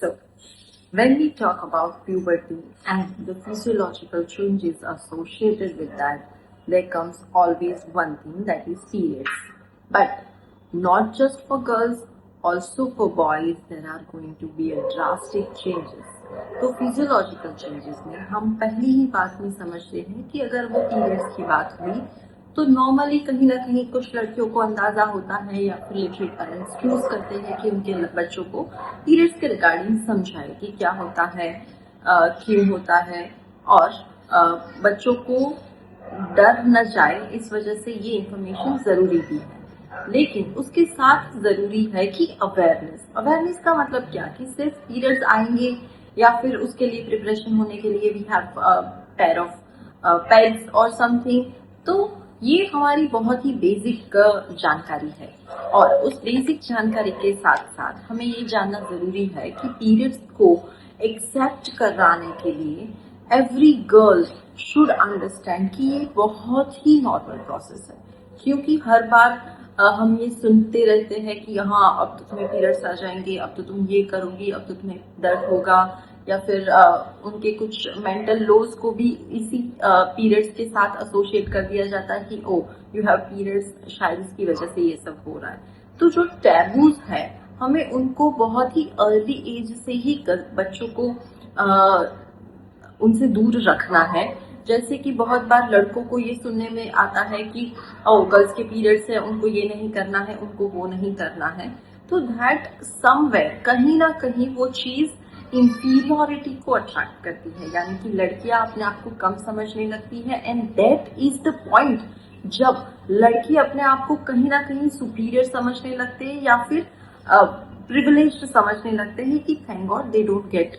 So, when we talk about puberty and the physiological changes associated with that, there comes always one thing, that is periods. But not just for girls, also for boys, there are going to be a drastic changes. तो physiological changes में हम पहली ही बात में समझते हैं कि अगर वो पीरियड्स की बात हुई तो नॉर्मली कहीं ना कहीं कुछ लड़कियों को अंदाजा होता है या फिर लिटरेट पेरेंट्स चूज करते हैं कि उनके बच्चों को पीरियड्स के रिगार्डिंग समझाए कि क्या होता है, क्यों होता है, और बच्चों को डर न जाए, इस वजह से ये इंफॉर्मेशन जरूरी भी है। लेकिन उसके साथ जरूरी है कि अवेयरनेस का मतलब क्या, कि सिर्फ पीरियड्स आएंगे या फिर उसके लिए प्रिपरेशन होने के लिए we have pair of pads और समथिंग। तो ये हमारी बहुत ही बेसिक जानकारी है, और उस बेसिक जानकारी के साथ साथ हमें ये जानना जरूरी है कि पीरियड्स को एक्सेप्ट कराने के लिए एवरी गर्ल शुड अंडरस्टैंड कि ये बहुत ही नॉर्मल प्रोसेस है। क्योंकि हर बार हम ये सुनते रहते हैं कि हाँ अब तो तुम्हें पीरियड्स आ जाएंगे, अब तो तुम ये करोगी, अब तो तुम्हें दर्द होगा, या फिर उनके कुछ मेंटल लॉस को भी इसी पीरियड्स के साथ एसोसिएट कर दिया जाता है कि ओ यू हैव पीरियड्स, शायद इसकी वजह से ये सब हो रहा है। तो जो टैबूज है हमें उनको बहुत ही अर्ली एज से ही बच्चों को उनसे दूर रखना है। जैसे कि बहुत बार लड़कों को ये सुनने में आता है कि गर्ल्स के पीरियड्स है, उनको ये नहीं करना है, उनको वो नहीं करना है। तो दैट समवेयर कहीं ना कहीं वो चीज इंफीरियोरिटी को अट्रैक्ट करती है, यानी कि लड़कियां अपने आप को कम समझने लगती है। And that is the point जब लड़की अपने आप को कहीं ना कहीं सुपीरियर समझने लगते हैं या फिर प्रिविलेज्ड समझने लगते हैं कि thank God they don't get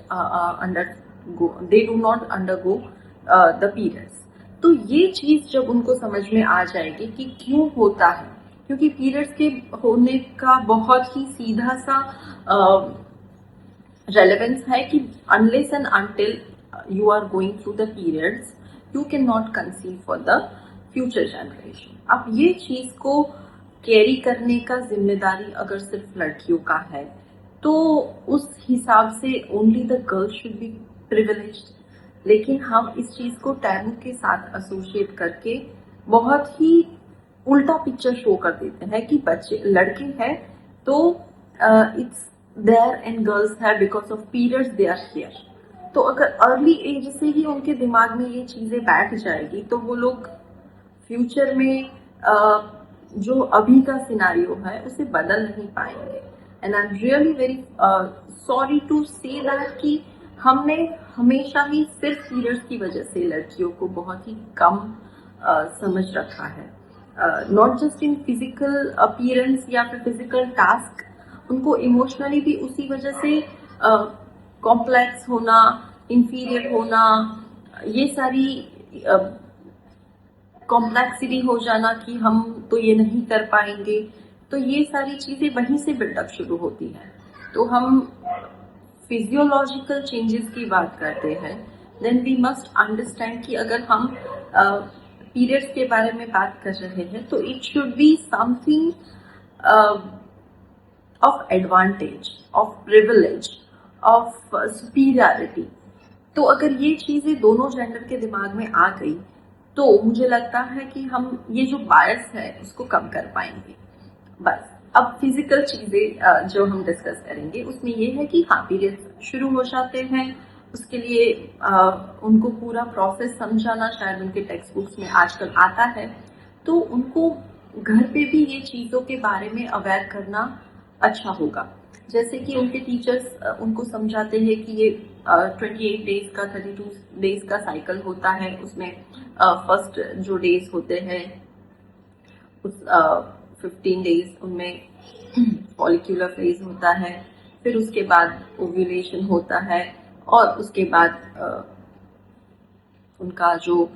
they do not undergo the periods. तो ये चीज जब उनको समझ में आ जाएगी कि क्यों होता है, क्योंकि पीरियड्स के होने का बहुत ही सीधा सा रेलेवेंस है कि unless and until you are going through the periods you can not conceive for the future generation. अब ये चीज को कैरी करने का जिम्मेदारी अगर सिर्फ लड़कियों का है तो उस हिसाब से only the girl should be privileged. लेकिन हम इस चीज को टैबू के साथ एसोसिएट करके बहुत ही उल्टा पिक्चर शो कर देते हैं कि बच्चे लड़के हैं तो इट्स देयर एंड गर्ल्स है because of periods they are here. तो अगर अर्ली एज से ही उनके दिमाग में ये चीजें बैठ जाएगी तो वो लोग फ्यूचर में जो अभी का सिनारियो है उसे बदल नहीं पाएंगे। And I am really very sorry to say that कि हमने हमेशा ही सिर्फ पीरियड्स की वजह से लड़कियों को बहुत ही कम समझ रखा है। Not just in physical appearance या फिर फिजिकल टास्क, उनको इमोशनली भी उसी वजह से कॉम्प्लेक्स होना, इंफीरियर होना, ये सारी कॉम्प्लेक्सिटी हो जाना कि हम तो ये नहीं कर पाएंगे, तो ये सारी चीजें वहीं से बिल्डअप शुरू होती है। तो हम फिजियोलॉजिकल चेंजेस की बात करते हैं, देन वी मस्ट अंडरस्टैंड कि अगर हम पीरियड्स के बारे में बात कर रहे हैं तो it should be something of advantage, of privilege, of superiority. तो अगर ये चीजें दोनों जेंडर के दिमाग में आ गई तो मुझे लगता है कि हम ये जो बायस है उसको कम कर पाएंगे। बस अब फिजिकल चीजें जो हम डिस्कस करेंगे उसमें ये है कि हाँ पीरियड्स शुरू हो जाते हैं, उसके लिए उनको पूरा प्रोसेस समझाना शायद उनके टेक्स्ट बुक्स में आजकल आता है, तो उनको घर पे भी ये चीजों के बारे में अवेयर करना अच्छा होगा। जैसे कि उनके टीचर्स उनको समझाते हैं कि ये 28 डेज का 32 डेज का साइकिल होता है, उसमें फर्स्ट जो डेज होते हैं उस 15 डेज उनमें फॉलिक्यूलर फेज होता है, फिर उसके बाद ओव्यूलेशन होता है और उसके बाद उनका जो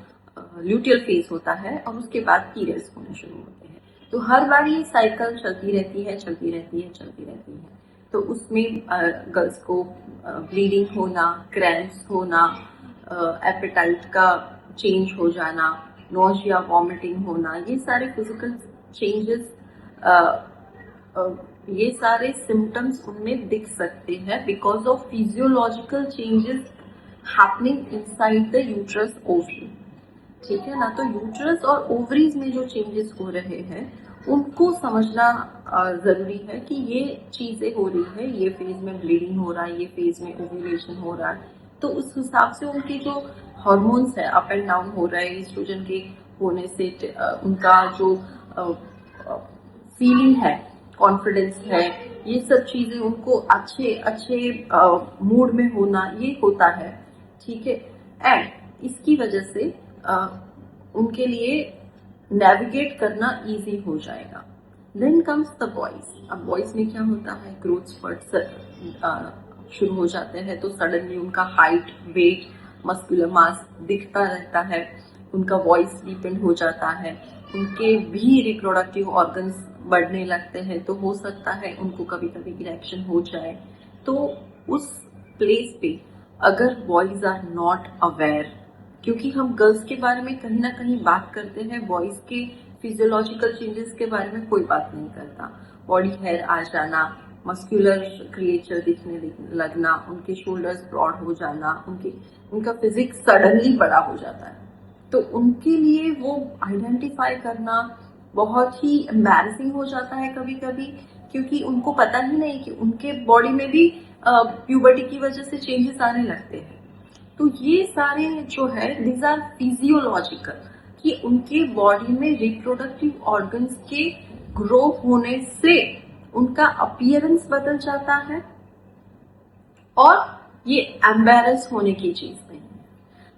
ल्यूटियल फेज होता है और उसके बाद पीरियड्स होने शुरू होते हैं। तो हर बार ये साइकिल चलती रहती है। तो उसमें गर्ल्स को ब्लीडिंग होना, क्रैम्प्स होना, एपेटाइट का चेंज हो जाना, नोजिया, वॉमिटिंग होना, ये सारे फिजिकल चेंजेस ये सारे सिम्टम्स उनमें दिख सकते हैं because of physiological changes happening inside the uterus ovary. ठीक है ना, तो यूट्रस और ओवरीज में जो चेंजेस हो रहे हैं उनको समझना जरूरी है कि ये चीजें हो रही है, ये फेज में ब्लीडिंग हो रहा है, ये फेज में ओव्यूलेशन हो रहा है। तो उस हिसाब से उनके जो हार्मोन्स है अप एंड डाउन हो रहा है, एस्ट्रोजन के होने से उनका जो फीलिंग है, कॉन्फिडेंस है, ये सब चीजें उनको अच्छे अच्छे मूड में होना, ये होता है। ठीक है, एंड इसकी वजह से उनके लिए नेविगेट करना इजी हो जाएगा। Then comes the boys. अब बॉयज में क्या होता है, ग्रोथ स्पर्ट्स शुरू हो जाते हैं, तो सडनली उनका हाइट, वेट, मस्कुलर मास दिखता रहता है, उनका वॉइस डीपेंड हो जाता है, उनके भी रिप्रोडक्टिव ऑर्गन्स बढ़ने लगते हैं, तो हो सकता है उनको कभी कभी इरेक्शन हो जाए। तो उस प्लेस पे अगर बॉयज आर नॉट अवेयर, क्योंकि हम गर्ल्स के बारे में कहीं ना कहीं बात करते हैं, बॉयज के फिजियोलॉजिकल चेंजेस के बारे में कोई बात नहीं करता। बॉडी हेयर आ जाना, मस्कुलर क्रिएचर दिखने लगना, उनके शोल्डर्स ब्रॉड हो जाना, उनका फिजिक्स सडनली बड़ा हो जाता है। तो उनके लिए वो आइडेंटिफाई करना बहुत ही एम्बैरेसिंग हो जाता है कभी कभी, क्योंकि उनको पता ही नहीं कि उनके बॉडी में भी प्यूबर्टी की वजह से चेंजेस आने लगते हैं। तो ये सारे जो है दीज आर फिजियोलॉजिकल, कि उनके बॉडी में रिप्रोडक्टिव ऑर्गन्स के ग्रो होने से उनका अपीयरेंस बदल जाता है, और ये एम्बैरस होने की चीज नहीं है।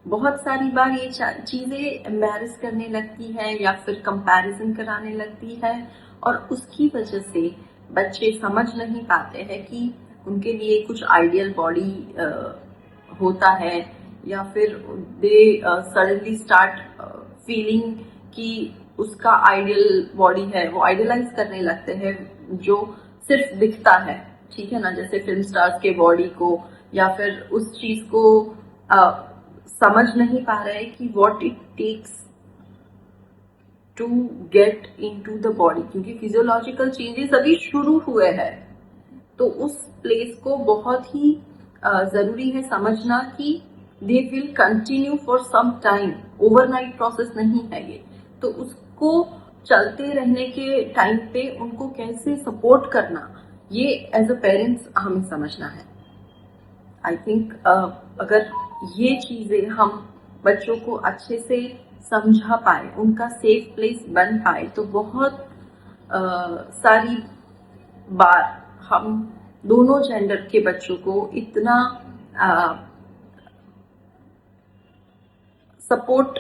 बहुत सारी बार ये चीजें एम्बैरस करने लगती है या फिर कंपैरिजन कराने लगती है, और उसकी वजह से बच्चे समझ नहीं पाते हैं कि उनके लिए कुछ आइडियल बॉडी होता है, या फिर दे सडनली स्टार्ट फीलिंग कि उसका आइडियल बॉडी है, वो आइडियलाइज करने लगते हैं जो सिर्फ दिखता है। ठीक है ना, जैसे फिल्म स्टार्स के बॉडी को, या फिर उस चीज को समझ नहीं पा रहे कि what it takes to get into the body, क्योंकि फिजियोलॉजिकल चेंजेस अभी शुरू हुए हैं। तो उस प्लेस को बहुत ही जरूरी है समझना कि they will continue for some time, overnight process नहीं है ये। तो उसको चलते रहने के टाइम पे उनको कैसे सपोर्ट करना, ये एज अ पेरेंट्स हमें समझना है। आई थिंक अगर ये चीजें हम बच्चों को अच्छे से समझा पाए, उनका सेफ प्लेस बन पाए, तो बहुत सारी बार हम दोनों जेंडर के बच्चों को इतना सपोर्ट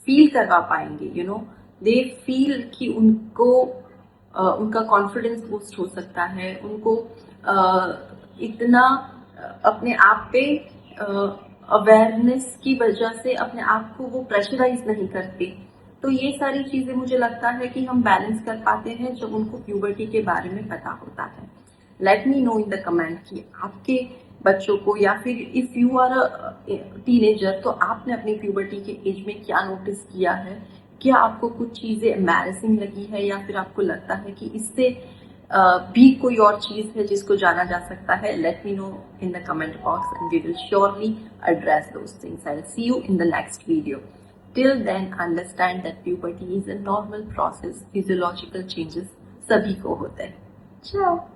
फील करवा पाएंगे। यू नो, दे फील कि उनको उनका कॉन्फिडेंस बूस्ट हो सकता है, उनको इतना अपने आप पे अवेयरनेस की वजह से अपने आप को वो प्रेशराइज नहीं करते। तो ये सारी चीजें मुझे लगता है कि हम बैलेंस कर पाते हैं जब उनको प्यूबर्टी के बारे में पता होता है। Let me know in the comment कि आपके बच्चों को, या फिर if you are a teenager, तो आपने अपनी प्यूबर्टी के एज में क्या नोटिस किया है। क्या आपको कुछ चीजें एम्बैरेसिंग लगी है, या फिर आपको लगता है कि इससे भी कोई और चीज है जिसको जाना जा सकता है। Let me know in the comment box and we will surely address those things. I will see you in the next video. Till then understand that puberty is a normal process, physiological changes सभी को होते हैं। Ciao.